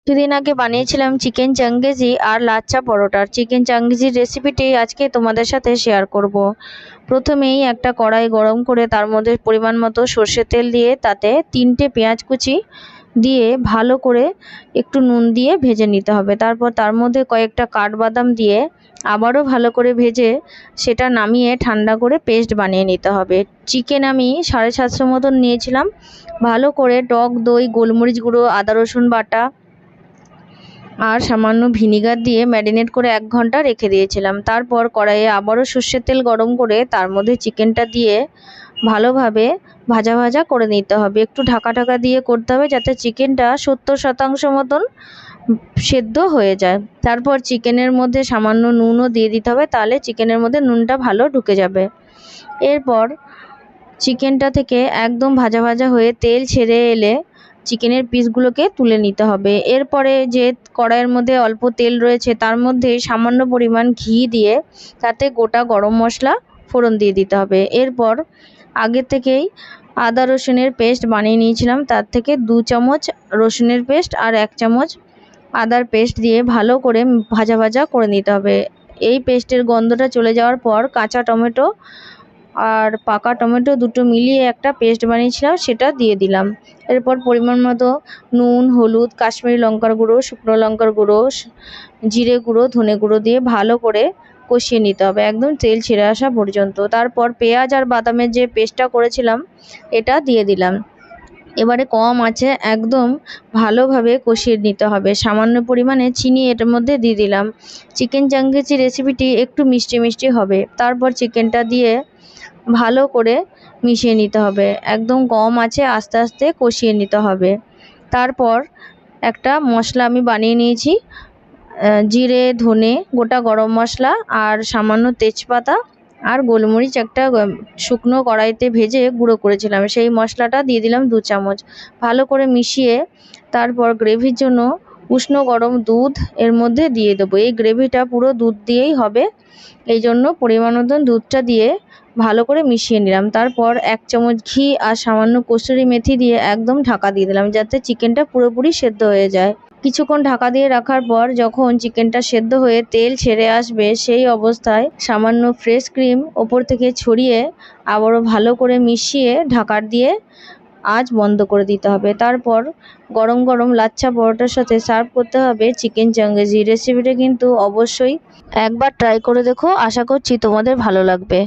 কিছুদিন আগে বানিয়েছিলাম চিকেন চাঙ্গেজি আর লাচ্ছা পরোটার। চিকেন চাঙ্গেজির রেসিপিটি আজকে তোমাদের সাথে শেয়ার করব। প্রথমেই একটা কড়াই গরম করে তার মধ্যে পরিমাণ মতো সর্ষের তেল দিয়ে তাতে 3টে পেঁয়াজ কুচি দিয়ে ভালো করে একটু নুন দিয়ে ভেজে নিতে হবে। তারপর তার মধ্যে কয়েকটা কাঠবাদাম দিয়ে আবারও ভালো করে ভেজে সেটা নামিয়ে ঠান্ডা করে পেস্ট বানিয়ে নিতে হবে। চিকেন আমি 750 মতন নিয়েছিলাম। ভালো করে টক দই, গোলমরিচ গুঁড়ো, আদা রসুন বাটা আর সামান্য ভিনিগার দিয়ে ম্যারিনেট করে 1 ঘন্টা রেখে দিয়েছিলাম। তারপর কড়াইয়ে আবারও সর্ষের তেল গরম করে তার মধ্যে চিকেনটা দিয়ে ভালোভাবে ভাজা ভাজা করে নিতে হবে। একটু ঢাকা ঢাকা দিয়ে করতে হবে যাতে চিকেনটা 70% মতন সেদ্ধ হয়ে যায়। তারপর চিকেনের মধ্যে সামান্য নুনও দিয়ে দিতে হবে, তাহলে চিকেনের মধ্যে নুনটা ভালো ঢুকে যাবে। এরপর চিকেনটা থেকে একদম ভাজা ভাজা হয়ে তেল ছেড়ে এলে চিকেনের পিসগুলোকে তুলে নিতে হবে। এরপরে যে কড়াইয়ের মধ্যে অল্প তেল রয়েছে তার মধ্যে সামান্য পরিমাণ ঘি দিয়ে তাতে গোটা গরম মশলা ফোড়ন দিয়ে দিতে হবে। এরপর আগে থেকেই আদা রসুনের পেস্ট বানিয়ে নিয়েছিলাম, তার থেকে 2 চামচ রসুনের পেস্ট আর 1 চামচ আদার পেস্ট দিয়ে ভালো করে ভাজা ভাজা করে নিতে হবে। এই পেস্টের গন্ধটা চলে যাওয়ার পর কাঁচা টমেটো আর পাকা টমেটো দুটো মিলিয়ে একটা পেস্ট বানিয়েছিলাম সেটা দিয়ে দিলাম। এরপর পরিমাণ মতো নুন, হলুদ, কাশ্মীরি লঙ্কার গুঁড়ো, শুকনো লঙ্কার গুঁড়ো, জিরে গুঁড়ো, ধনে গুঁড়ো দিয়ে ভালো করে কষিয়ে নিতে হবে একদম তেল ছেড়ে আসা পর্যন্ত। তারপর পেঁয়াজ আর বাদামের যে পেস্টটা করেছিলাম এটা দিয়ে দিলাম। এবারে কম আঁচে একদম ভালোভাবে কষিয়ে নিতে হবে। সামান্য পরিমাণে চিনি এটার মধ্যে দিয়ে দিলাম। চিকেন চাঙ্গেজি রেসিপিটি একটু মিষ্টি মিষ্টি হবে। তারপর চিকেনটা দিয়ে ভালো করে মিশিয়ে নিতে হবে, একদম কম আঁচে আস্তে আস্তে কষিয়ে নিতে হবে। তারপর একটা মশলা আমি বানিয়ে নিয়েছি, জিরে, ধনে, গোটা গরম মশলা আর সামান্য তেজপাতা আর গোলমরিচ একটা শুকনো কড়াইতে ভেজে গুঁড়ো করেছিলাম, সেই মশলাটা দিয়ে দিলাম 2 চামচ। ভালো করে মিশিয়ে তারপর গ্রেভির জন্য উষ্ণ গরম দুধ এর মধ্যে দিয়ে দেবো। এই গ্রেভিটা পুরো দুধ দিয়েই হবে, এই জন্য পরিমাণ মতন দুধটা দিয়ে ভালো করে মিশিয়ে নিলাম। তারপর 1 চামচ ঘি আর সামান্য কসুরি মেথি দিয়ে একদম ঢাকা দিয়ে দিলাম যাতে চিকেনটা পুরোপুরি সেদ্ধ হয়ে যায়। কিছুক্ষণ ঢাকা দিয়ে রাখার পর যখন চিকেনটা সেদ্ধ হয়ে তেল ছেড়ে আসবে সেই অবস্থায় সামান্য ফ্রেশ ক্রিম ওপর থেকে ছড়িয়ে আবারও ভালো করে মিশিয়ে ঢাকা দিয়ে আঁচ বন্ধ করে দিতে হবে। তারপর গরম গরম লাচ্ছা পরোটার সাথে সার্ভ করতে হবে চিকেন চাঙ্গেজি। রেসিপিটা কিন্তু অবশ্যই একবার ট্রাই করে দেখো, আশা করছি তোমাদের ভালো লাগবে।